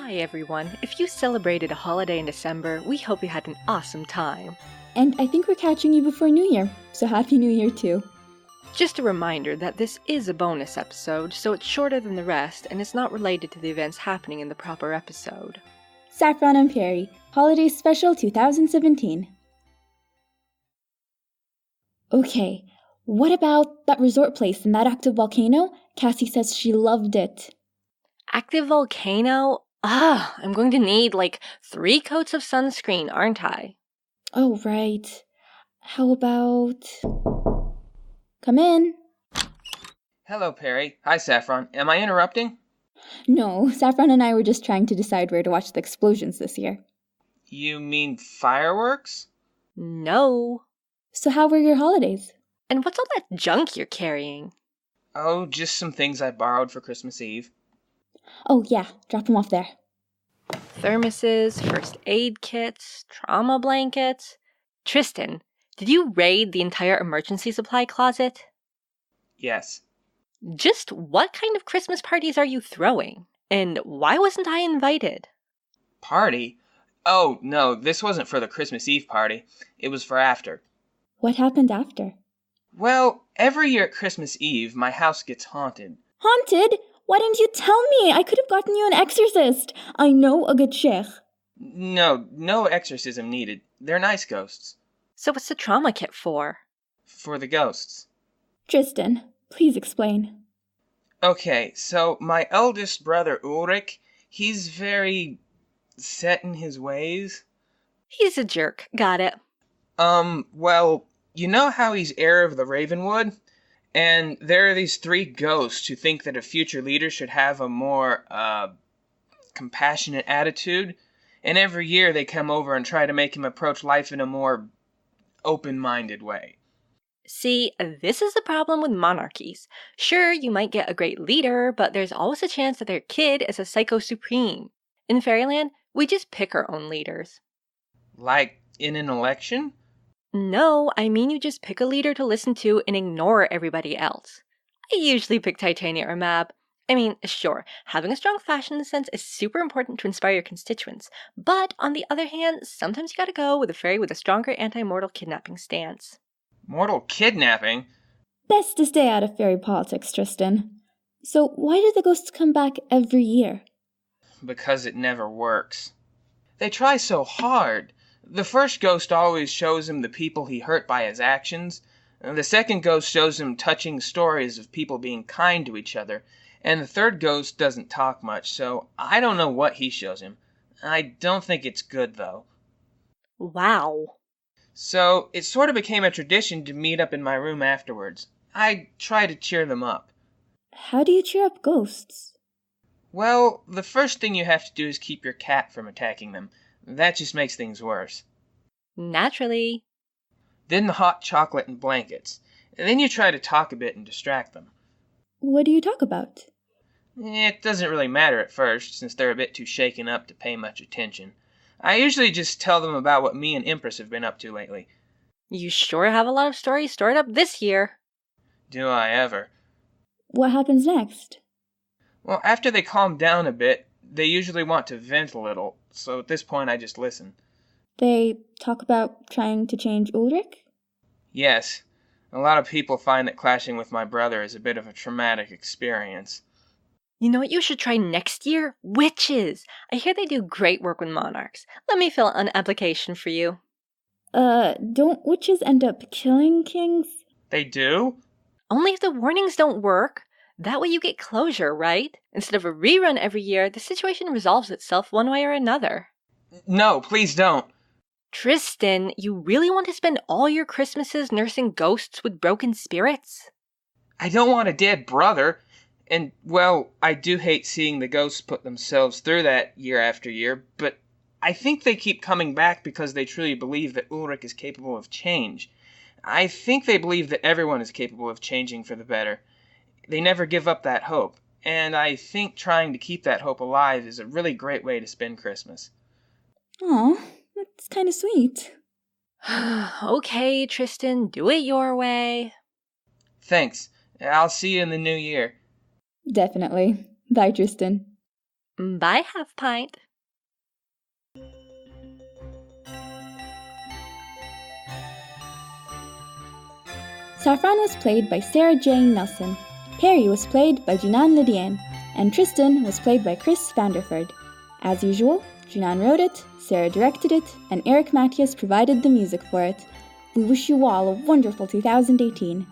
Hi everyone. If you celebrated a holiday in December, we hope you had an awesome time. And I think we're catching you before New Year, so Happy New Year too. Just a reminder that this is a bonus episode, so it's shorter than the rest and is not related to the events happening in the proper episode. Saffron and Peri, Holiday Special 2017. Okay, what about that resort place and that active volcano? Cassie says she loved it. Active volcano? I'm going to need 3 coats of sunscreen, aren't I? Oh, right. How about... Come in. Hello, Perry. Hi, Saffron. Am I interrupting? No, Saffron and I were just trying to decide where to watch the explosions this year. You mean fireworks? No. So how were your holidays? And what's all that junk you're carrying? Oh, just some things I borrowed for Christmas Eve. Oh yeah, drop them off there. Thermoses, first aid kits, trauma blankets. Tristan, did you raid the entire emergency supply closet? Yes. Just what kind of Christmas parties are you throwing? And why wasn't I invited? Party? Oh, no, this wasn't for the Christmas Eve party. It was for after. What happened after? Well, every year at Christmas Eve, my house gets haunted. Haunted? Why didn't you tell me? I could have gotten you an exorcist. I know a good sheikh. No exorcism needed. They're nice ghosts. So what's the trauma kit for? For the ghosts. Tristan, please explain. Okay, so my eldest brother Ulrich, he's very set in his ways. He's a jerk. Got it. Well, you know how he's heir of the Ravenwood? And there are these 3 ghosts who think that a future leader should have a more, compassionate attitude. And every year they come over and try to make him approach life in a more open-minded way. See, this is the problem with monarchies. Sure, you might get a great leader, but there's always a chance that their kid is a psycho supreme. In Fairyland, we just pick our own leaders. Like in an election? No, I mean you just pick a leader to listen to and ignore everybody else. I usually pick Titania or Mab. I mean, sure, having a strong fashion sense is super important to inspire your constituents, but on the other hand, sometimes you gotta go with a fairy with a stronger anti-mortal kidnapping stance. Mortal kidnapping? Best to stay out of fairy politics, Tristan. So why do the ghosts come back every year? Because it never works. They try so hard. The first ghost always shows him the people he hurt by his actions. The second ghost shows him touching stories of people being kind to each other. And the third ghost doesn't talk much, so I don't know what he shows him. I don't think it's good, though. Wow. So it sort of became a tradition to meet up in my room afterwards. I try to cheer them up. How do you cheer up ghosts? Well, the first thing you have to do is keep your cat from attacking them. That just makes things worse. Naturally. Then the hot chocolate and blankets. And then you try to talk a bit and distract them. What do you talk about? It doesn't really matter at first, since they're a bit too shaken up to pay much attention. I usually just tell them about what me and Empress have been up to lately. You sure have a lot of stories stored up this year. Do I ever? What happens next? Well, after they calm down a bit, they usually want to vent a little, so at this point I just listen. They talk about trying to change Ulrich? Yes. A lot of people find that clashing with my brother is a bit of a traumatic experience. You know what you should try next year? Witches! I hear they do great work with monarchs. Let me fill out an application for you. Don't witches end up killing kings? They do? Only if the warnings don't work. That way you get closure, right? Instead of a rerun every year, the situation resolves itself one way or another. No, please don't. Tristan, you really want to spend all your Christmases nursing ghosts with broken spirits? I don't want a dead brother. And, well, I do hate seeing the ghosts put themselves through that year after year, but I think they keep coming back because they truly believe that Ulrich is capable of change. I think they believe that everyone is capable of changing for the better. They never give up that hope, and I think trying to keep that hope alive is a really great way to spend Christmas. Aw, that's kind of sweet. Okay, Tristan, do it your way. Thanks. I'll see you in the new year. Definitely. Bye, Tristan. Bye, Half Pint. Saffron was played by Sarah Jane Nelson, Peri was played by Junan Lydiane, and Tristan was played by Chris Vanderford. As usual, Junan wrote it, Sarah directed it, and Eric Matthias provided the music for it. We wish you all a wonderful 2018.